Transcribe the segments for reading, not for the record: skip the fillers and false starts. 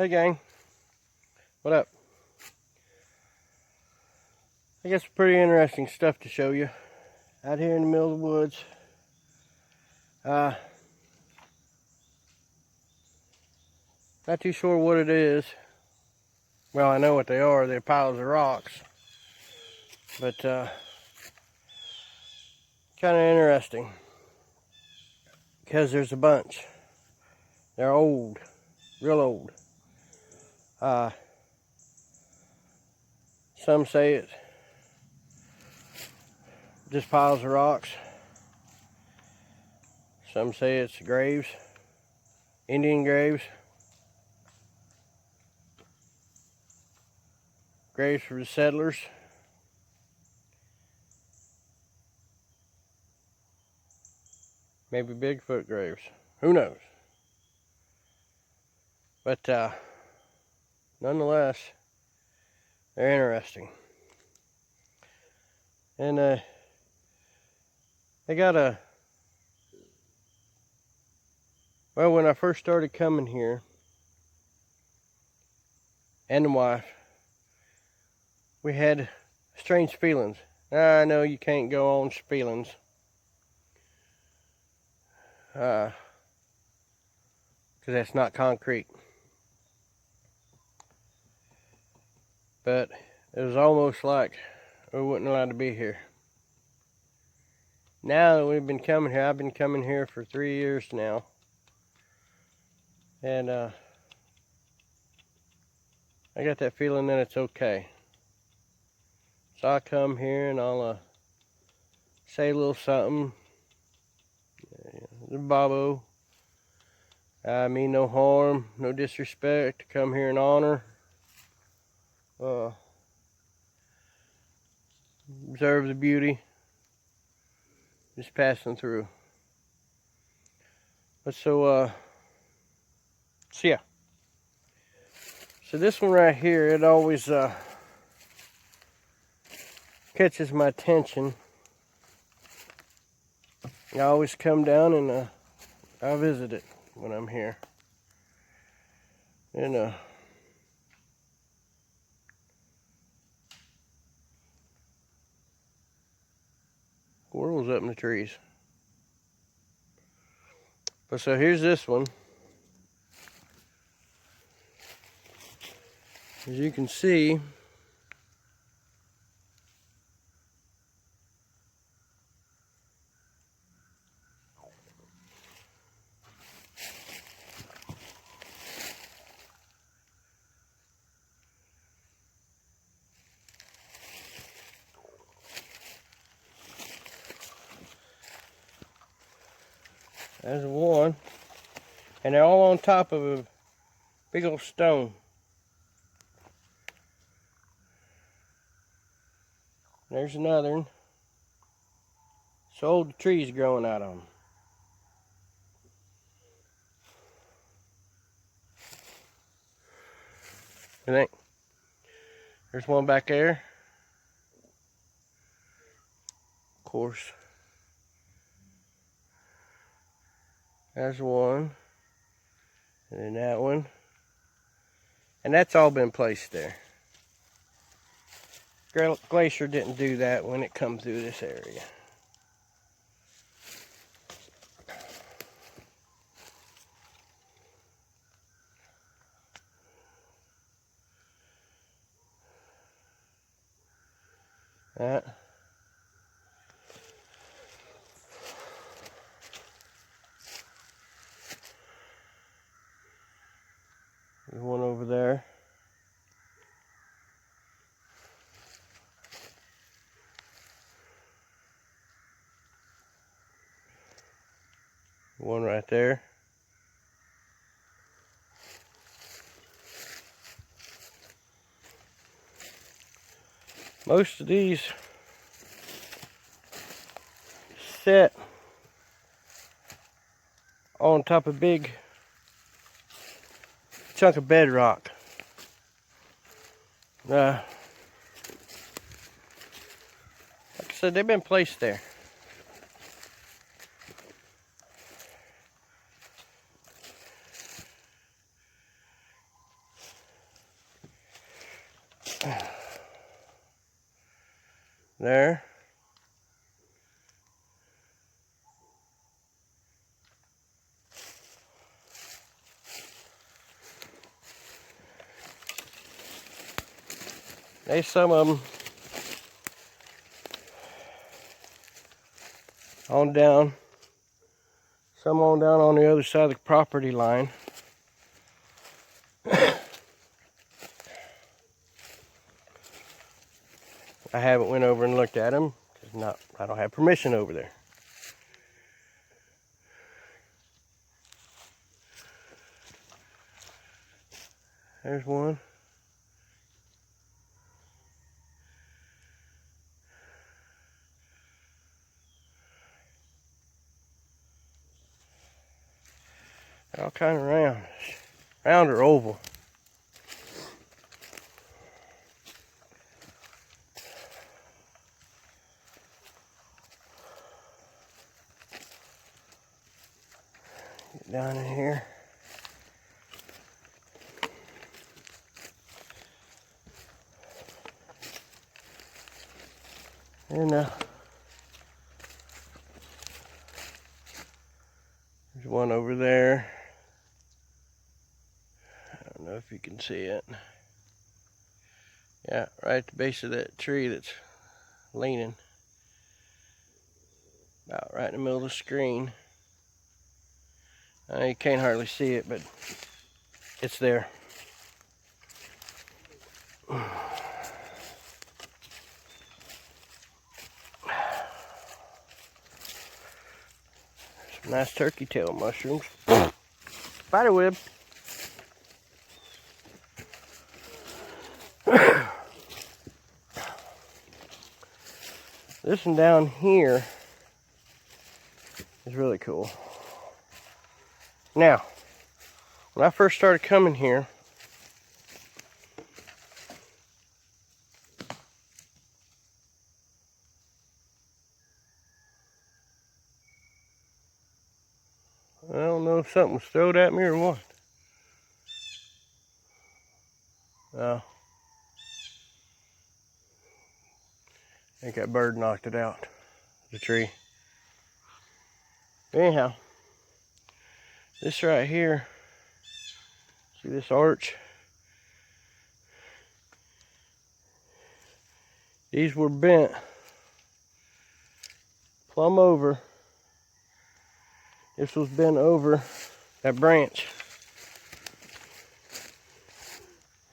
Hey gang, what up? I got some pretty interesting stuff to show you out here in the middle of the woods. Not too sure what it is. Well, I know what they are. They're piles of rocks. But kind of interesting because there's a bunch. They're old, real old. Some say it's just piles of rocks. Some say it's graves, Indian graves. Graves for the settlers. Maybe Bigfoot graves. Who knows? But nonetheless, they're interesting. And they got a... Well, when I first started coming here, and the wife, we had strange feelings. I know you can't go on feelings. Because that's not concrete. But it was almost like we weren't allowed to be here. Now that we've been coming here, I've been coming here for 3 years now. And I got that feeling that it's okay. So I come here and I'll say a little something. The Bobo. I mean no harm, no disrespect. Come here in honor. Observe the beauty. Just passing through. But so yeah. So this one right here, it always catches my attention. I always come down and I visit it when I'm here. And squirrels up in the trees. But so here's this one. As you can see, there's one, and they're all on top of a big old stone. There's another one. So old trees growing out of them. I think there's one back there. Of course. There's one. And then that one. And that's all been placed there. Glacier didn't do that when it come through this area. That. There's one over there. One right there. Most of these set on top of big chunk of bedrock. Like I said, they've been placed there. There. There's some of them on down. Some on down on the other side of the property line. I haven't went over and looked at them because I don't have permission over there. There's one. They're all kind of round. Round or oval. Get down in here. And there's one over there. I don't know if you can see it. Yeah, right at the base of that tree that's leaning. About right in the middle of the screen. You can't hardly see it, but it's there. Some nice turkey tail mushrooms. Spiderweb. This one down here is really cool. Now, when I first started coming here, I don't know if something was thrown at me or what. I think that bird knocked it out, the tree. Anyhow, this right here, see this arch? These were bent plumb over. This was bent over that branch.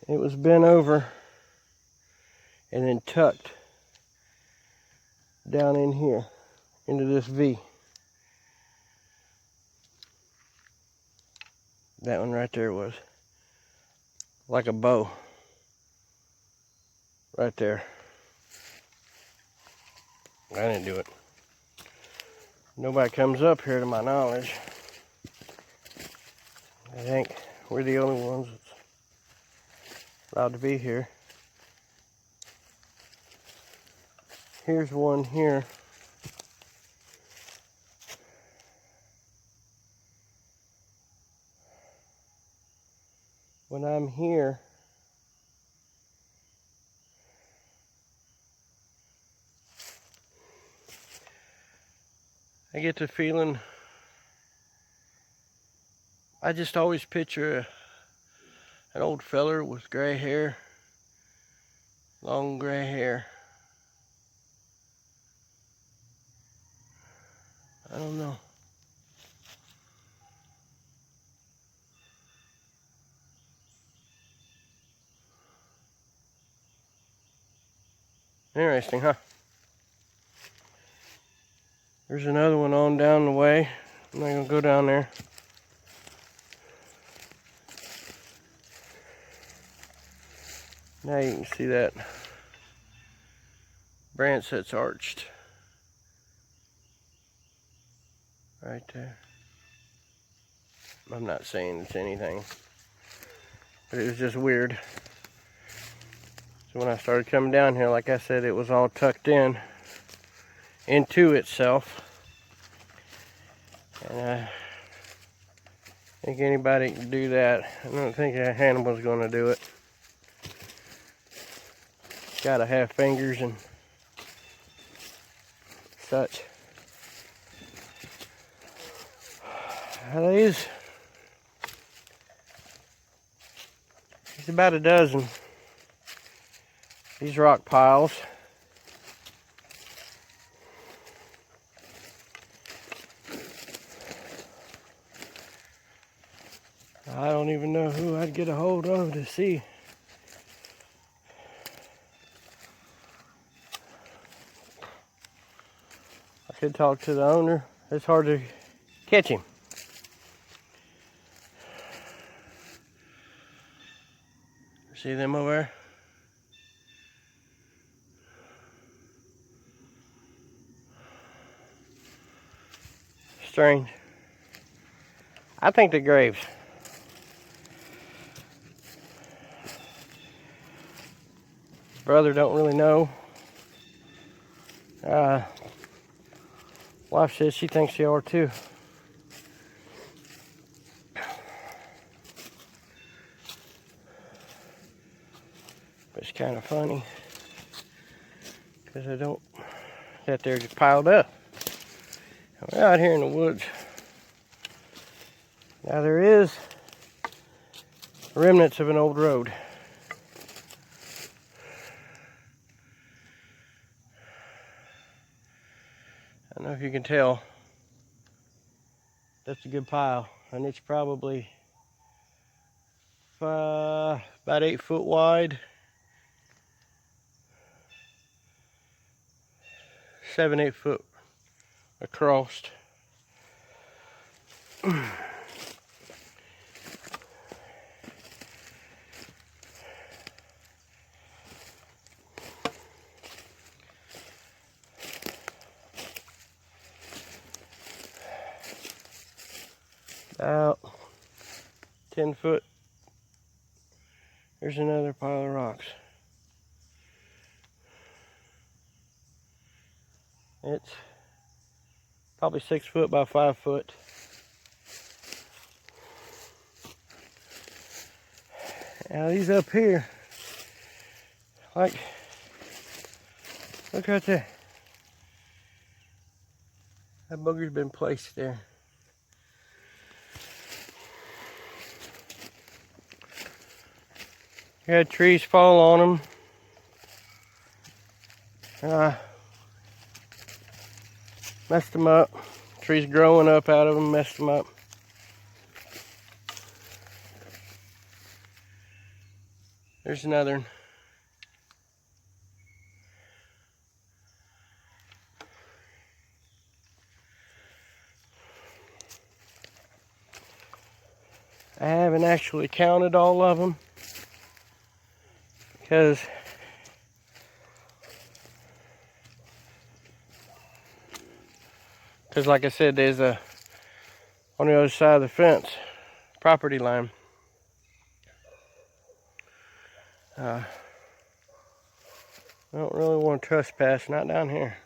It was bent over and then tucked down in here into this V. That one right there was like a bow right there. I didn't do it. Nobody comes up here to my knowledge. I think we're the only ones that's allowed to be here. Here's one here. When I'm here, I get the feeling, I just always picture an old feller with gray hair, long gray hair. I don't know. Interesting, huh? There's another one on down the way. I'm not gonna go down there. Now you can see that branch that's arched right there. I'm not saying it's anything, but it was just weird. So when I started coming down here, like I said, it was all tucked in into itself. And I think anybody can do that. I don't think a Hannibal's going to do it. gotta have fingers and such. There's about a dozen. These rock piles. I don't even know who I'd get a hold of to see. I could talk to the owner. It's hard to catch him. See them over there? Strange. I think they're graves. Brother don't really know. Wife says she thinks they are too. But it's kind of funny because I don't, that they're just piled up. We're out here in the woods. Now there is remnants of an old road. I don't know if you can tell. That's a good pile, and it's probably about 8 foot wide, 7-8 foot across. About 10 foot. There's another pile of rocks. It's probably 6 foot by 5 foot. Now these up here, like, look right there. That booger's been placed there. You had trees fall on them. Messed them up. Trees growing up out of them messed them up. There's another one. I haven't actually counted all of them because like I said, there's a on the other side of the fence property line. I don't really want to trespass, not down here.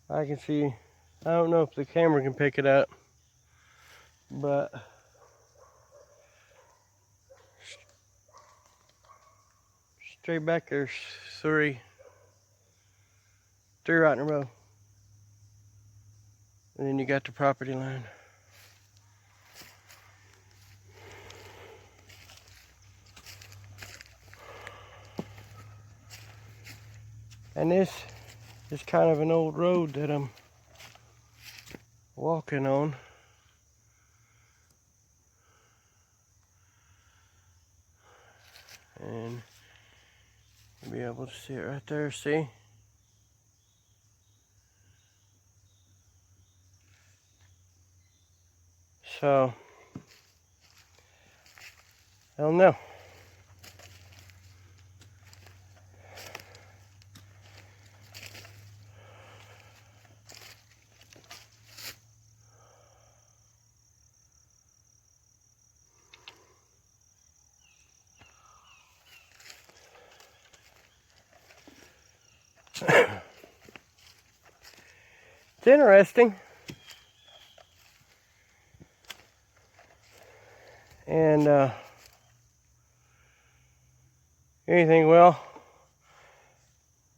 I can see, I don't know if the camera can pick it up, but straight back there's three right in a row. And then you got the property line. And this is kind of an old road that I'm walking on. And you'll be able to see it right there, see? So, I don't know. It's interesting. And anything. Well,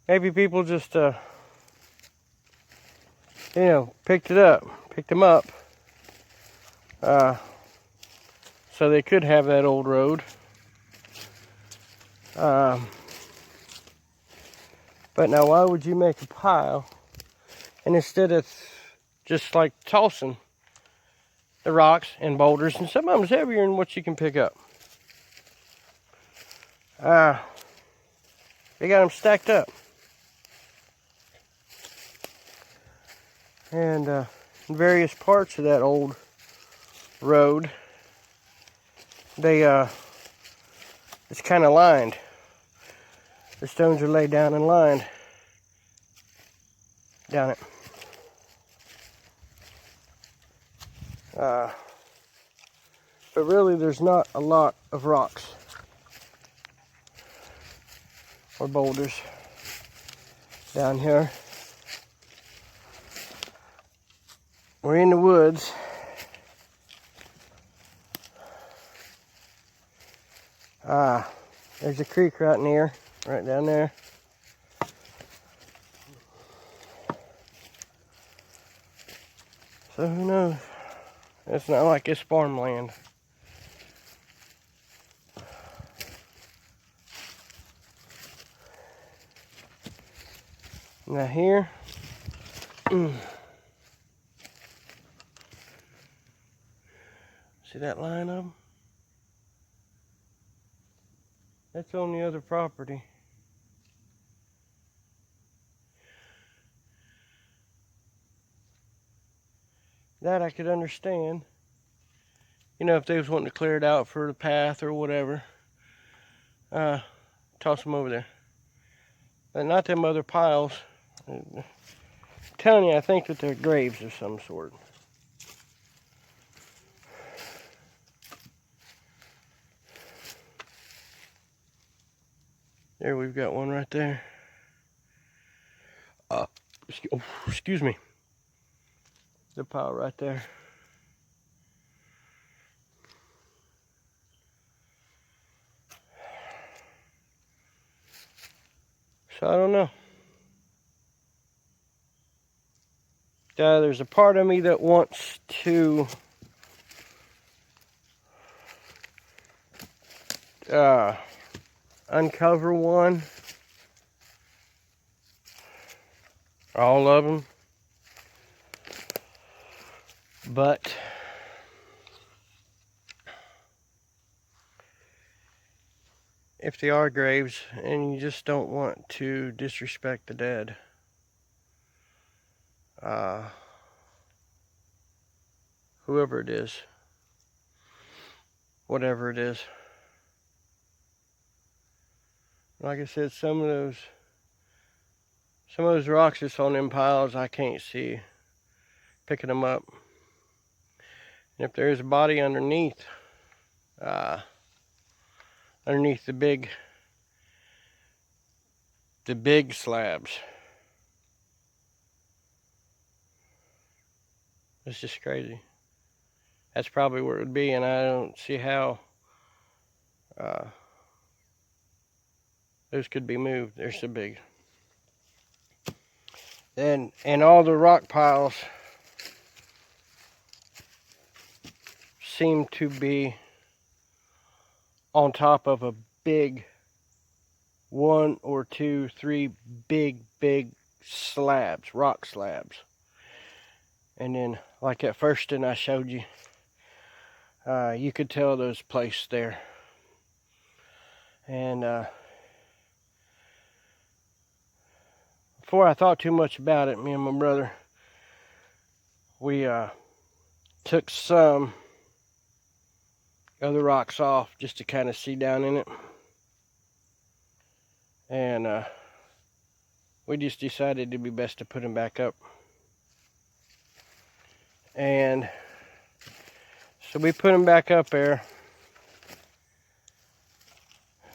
maybe people just, picked them up, so they could have that old road. But now, why would you make a pile, and instead of just like tossing the rocks and boulders, and some of them's heavier than what you can pick up. They got them stacked up. And in various parts of that old road, it's kind of lined. The stones are laid down and lined down it. But really, there's not a lot of rocks or boulders down here. We're in the woods. There's a creek right near, right down there. So who knows? It's not like it's farmland. Now here, see that line of them? That's on the other property. That I could understand. If they was wanting to clear it out for the path or whatever, toss them over there. But not them other piles. I'm telling you, I think that they're graves of some sort. There, we've got one right there. Excuse me. The pile right there. So I don't know. There's a part of me that wants to uncover one, all of them, but if they are graves and you just don't want to disrespect the dead, whoever it is, whatever it is, like I said, some of those rocks that's on them piles, I can't see picking them up. And if there's a body underneath the big slabs, it's just crazy. That's probably where it would be, and I don't see how those could be moved. They're so big. And all the rock piles seem to be on top of a big 1 or 2, 3 big slabs, rock slabs. And then, like that first one I showed you, you could tell those placed there. And before I thought too much about it, me and my brother, we took some other rocks off just to kind of see down in it. And we just decided it'd be best to put them back up. And so we put them back up there,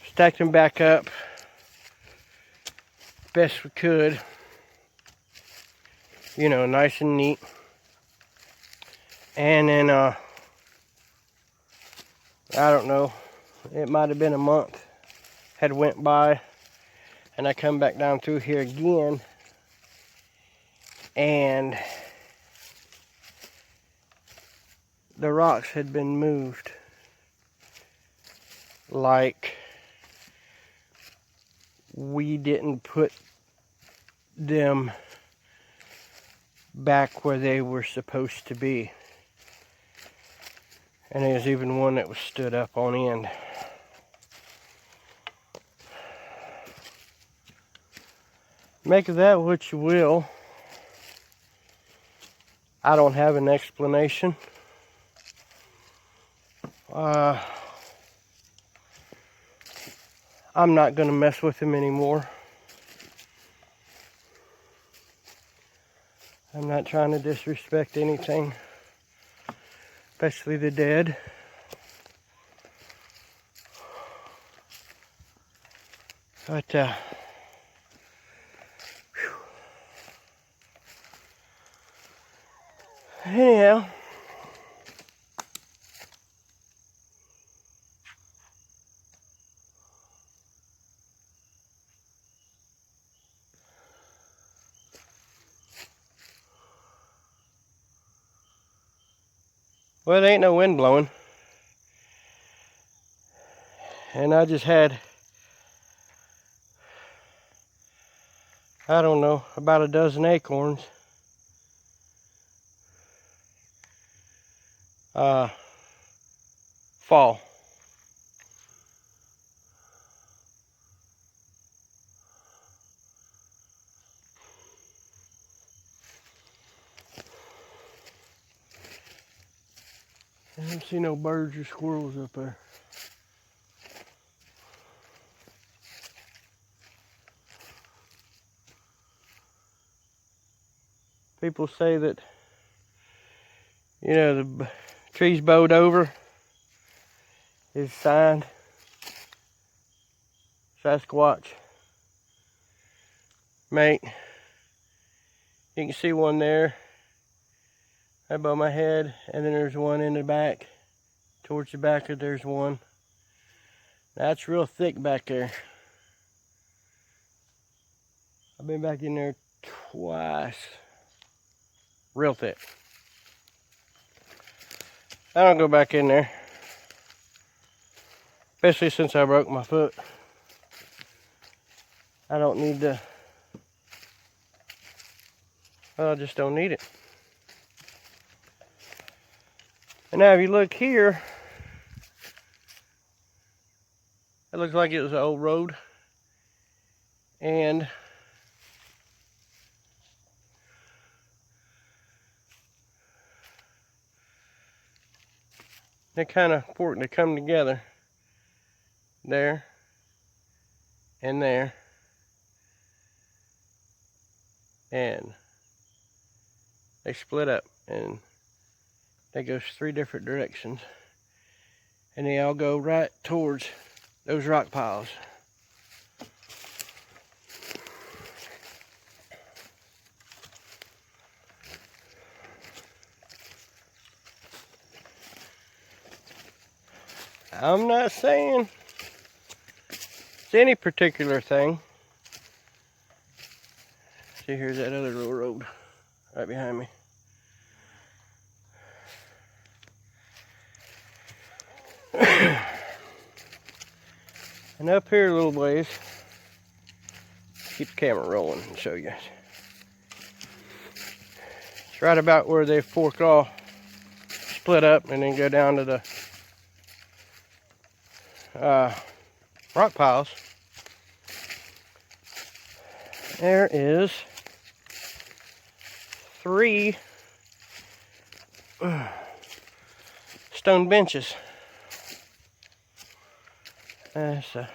stacked them back up best we could, nice and neat. And then I don't know, it might have been a month had went by, and I come back down through here again, and the rocks had been moved, like we didn't put them back where they were supposed to be. And there's even one that was stood up on end. Make of that what you will. I don't have an explanation. I'm not going to mess with him anymore. I'm not trying to disrespect anything, especially the dead. But, anyhow, well, there ain't no wind blowing. And I just had, I don't know, about a dozen acorns. Fall. I don't see no birds or squirrels up there. People say that, you know, the trees bowed over is signed Sasquatch. Mate, you can see one there above my head, and then there's one in the back. Towards the back there's one. That's real thick back there. I've been back in there twice. Real thick. I don't go back in there, especially since I broke my foot. I don't need to, well, I just don't need it. And now if you look here, it looks like it was an old road. And they're kind of important to come together. There and there. And they split up, and they go 3 different directions. And they all go right towards those rock piles. I'm not saying it's any particular thing. See, here's that other little road right behind me. And up here a little ways, keep the camera rolling and show you. It's right about where they fork off, split up, and then go down to the rock piles. There is 3 stone benches. So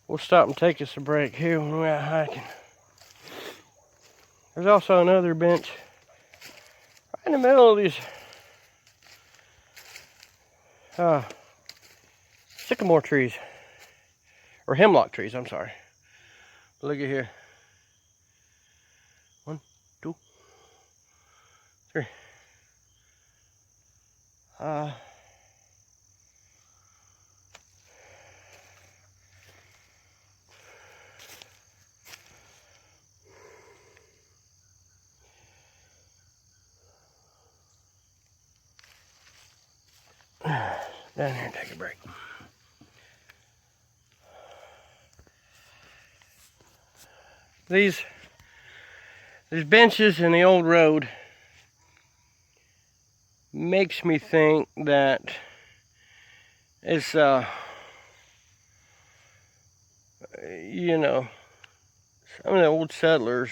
we'll stop and take us a break here when we're out hiking. There's also another bench right in the middle of these sycamore trees, or hemlock trees, I'm sorry. Look at here. 1, 2, 3. Down here and take a break. These benches in the old road makes me think that it's you know, some of the old settlers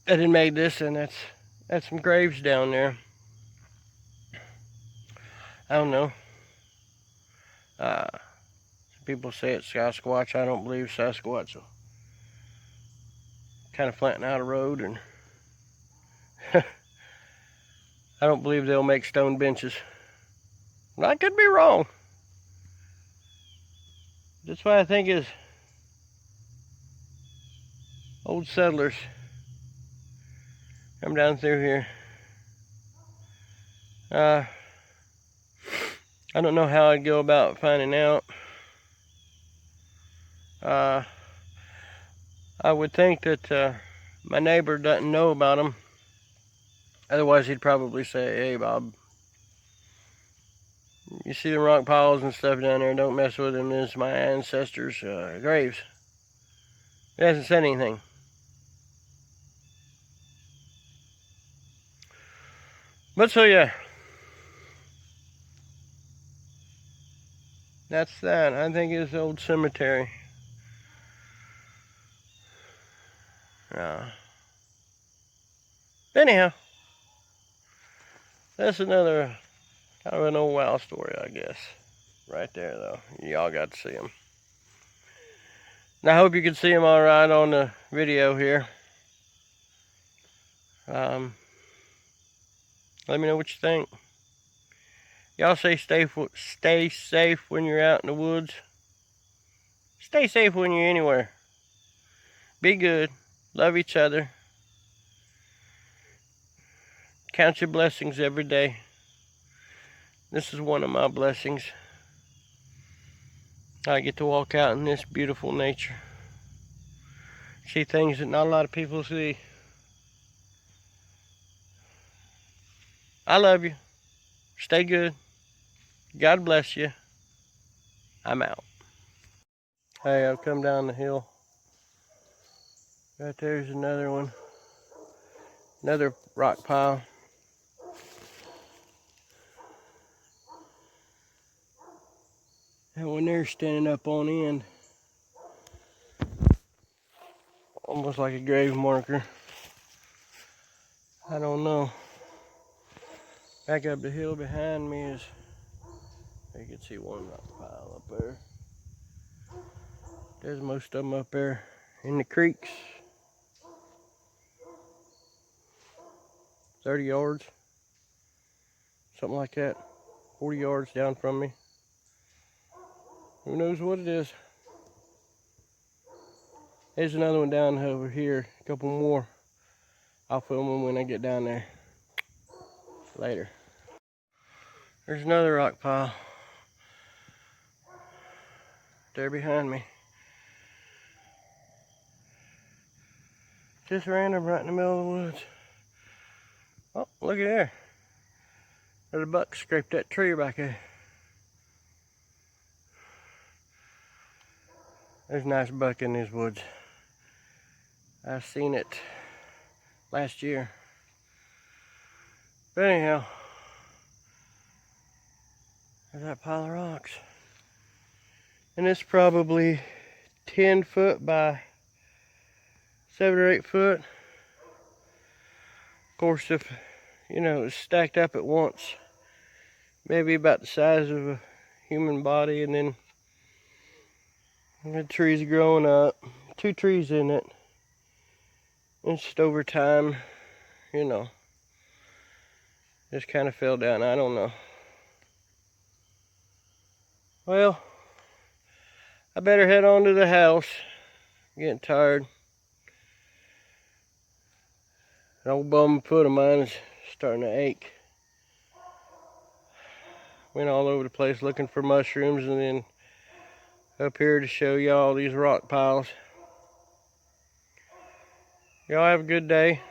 that had made this, and that's some graves down there. I don't know. People say it's Sasquatch. I don't believe Sasquatch. Kind of flattening out a road, and I don't believe they'll make stone benches. I could be wrong. That's why I think is old settlers come down through here. I don't know how I'd go about finding out. I would think that my neighbor doesn't know about them. Otherwise, he'd probably say, "Hey, Bob, you see the rock piles and stuff down there, don't mess with them. This is my ancestors' graves." He hasn't said anything. But so yeah, that's that. I think it's old cemetery. Anyhow, that's another kind of an old wow story, I guess. Right there, though. Y'all got to see him. And I hope you can see him all right on the video here. Let me know what you think. Y'all say stay safe when you're out in the woods. Stay safe when you're anywhere. Be good. Love each other. Count your blessings every day. This is one of my blessings. I get to walk out in this beautiful nature. See things that not a lot of people see. I love you. Stay good. God bless you. I'm out. Hey, I've come down the hill. Right there's another one. Another rock pile. That one there standing up on end. Almost like a grave marker. I don't know. Back up the hill behind me is, you can see one rock pile up there. There's most of them up there in the creeks. 30 yards. Something like that. 40 yards down from me. Who knows what it is. There's another one down over here. A couple more. I'll film them when I get down there. Later. There's another rock pile. There behind me. Just random right in the middle of the woods. Oh, look at there. There's a buck scraped that tree back there. There's a nice buck in these woods. I seen it last year. But anyhow, there's that pile of rocks. And it's probably 10 foot by 7 or 8 foot. Of course, if it's stacked up at once, maybe about the size of a human body, and then the trees growing up, 2 trees in it. And just over time, just kind of fell down. I don't know. Well, I better head on to the house. I'm getting tired. An old bum foot of mine is starting to ache. Went all over the place looking for mushrooms, and then up here to show y'all these rock piles. Y'all have a good day.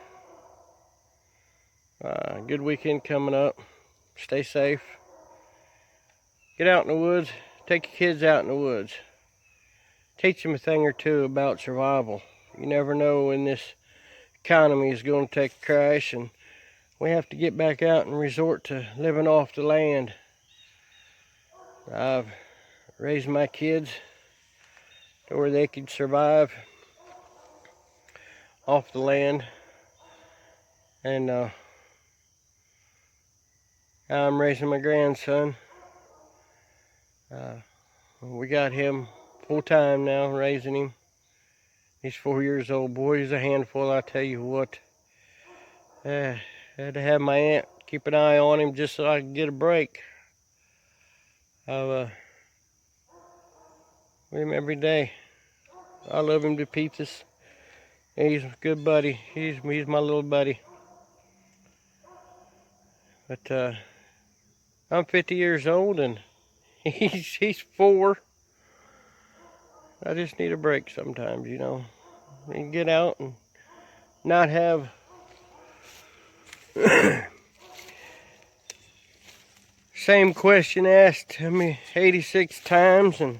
Good weekend coming up. Stay safe. Get out in the woods. Take your kids out in the woods. Teach them a thing or two about survival. You never know when this economy is going to take a crash, and we have to get back out and resort to living off the land. I've raised my kids to where they could survive off the land, and now I'm raising my grandson. We got him full time now, raising him. He's 4 years old. Boy, he's a handful, I tell you what. I had to have my aunt keep an eye on him just so I could get a break. I with him every day. I love him to pieces. He's a good buddy. He's my little buddy. But I'm 50 years old and he's 4. I just need a break sometimes, you know. And get out and not have same question asked to me 86 times and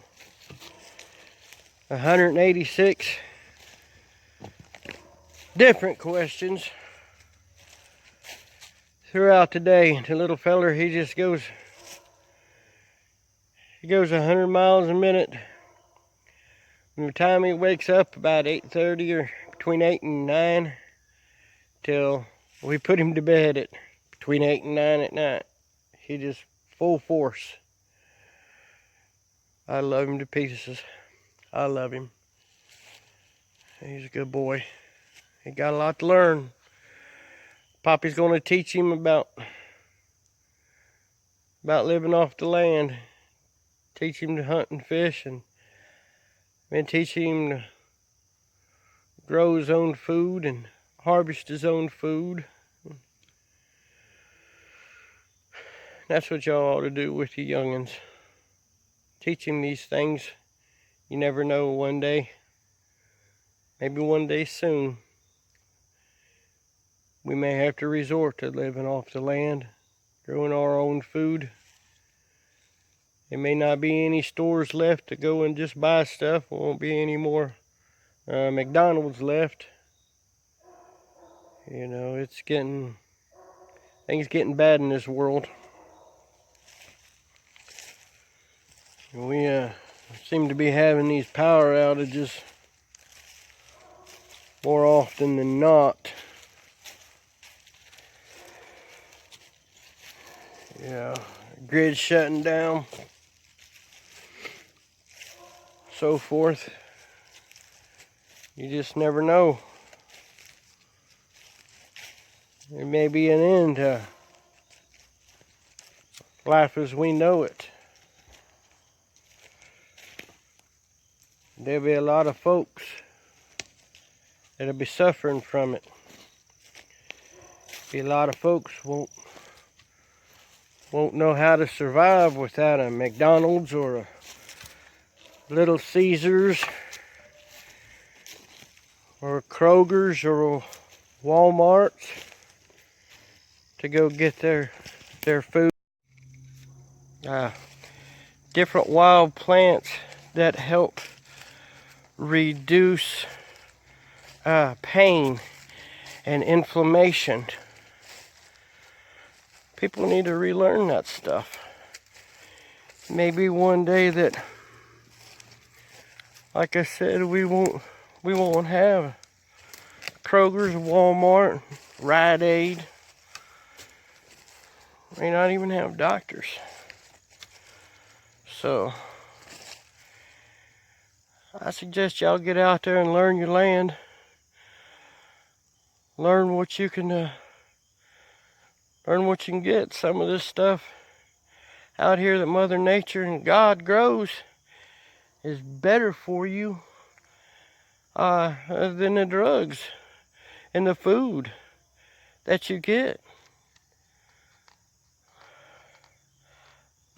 186 different questions throughout the day. The little feller, he goes 100 miles a minute. From the time he wakes up about 8:30 or between 8 and 9 till we put him to bed at between 8 and 9 at night. He just full force. I love him to pieces. I love him. He's a good boy. He got a lot to learn. Poppy's going to teach him about living off the land. Teach him to hunt and fish, and then teach him to grow his own food and harvest his own food. That's what y'all ought to do with your youngins. Teach him these things. You never know, one day, maybe one day soon, we may have to resort to living off the land, growing our own food. There may not be any stores left to go and just buy stuff. There won't be any more McDonald's left. You know, things getting bad in this world. We seem to be having these power outages more often than not. Yeah, grid shutting down, so forth. You just never know. There may be an end to life as we know it. There'll be a lot of folks that'll be suffering from it. Be a lot of folks won't know how to survive without a McDonald's or a Little Caesars or a Kroger's or a Walmart's to go get their food. Different wild plants that help reduce pain and inflammation. People need to relearn that stuff. Maybe one day that, like I said, we won't have Kroger's, Walmart, Rite Aid. May not even have doctors. So I suggest y'all get out there and learn your land. Learn what you can get. Some of this stuff out here that Mother Nature and God grows is better for you than the drugs and the food that you get.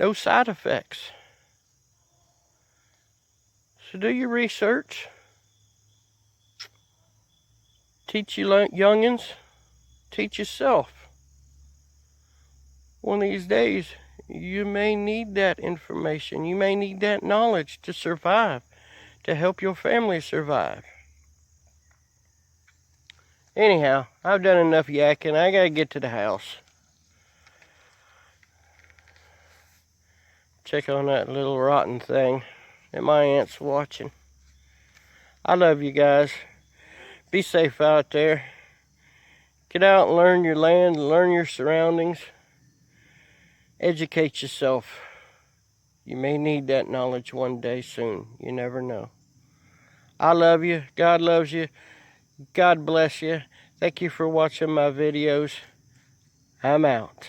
No side effects. So do your research. Teach your youngins. Teach yourself. one of these days, you may need that information. You may need that knowledge to survive, to help your family survive. Anyhow, I've done enough yakking. I gotta get to the house. Check on that little rotten thing that my aunt's watching. I love you guys. Be safe out there. Get out and learn your land, learn your surroundings. Educate yourself. You may need that knowledge one day soon. You never know. I love you. God loves you. God bless you. Thank you for watching my videos. I'm out.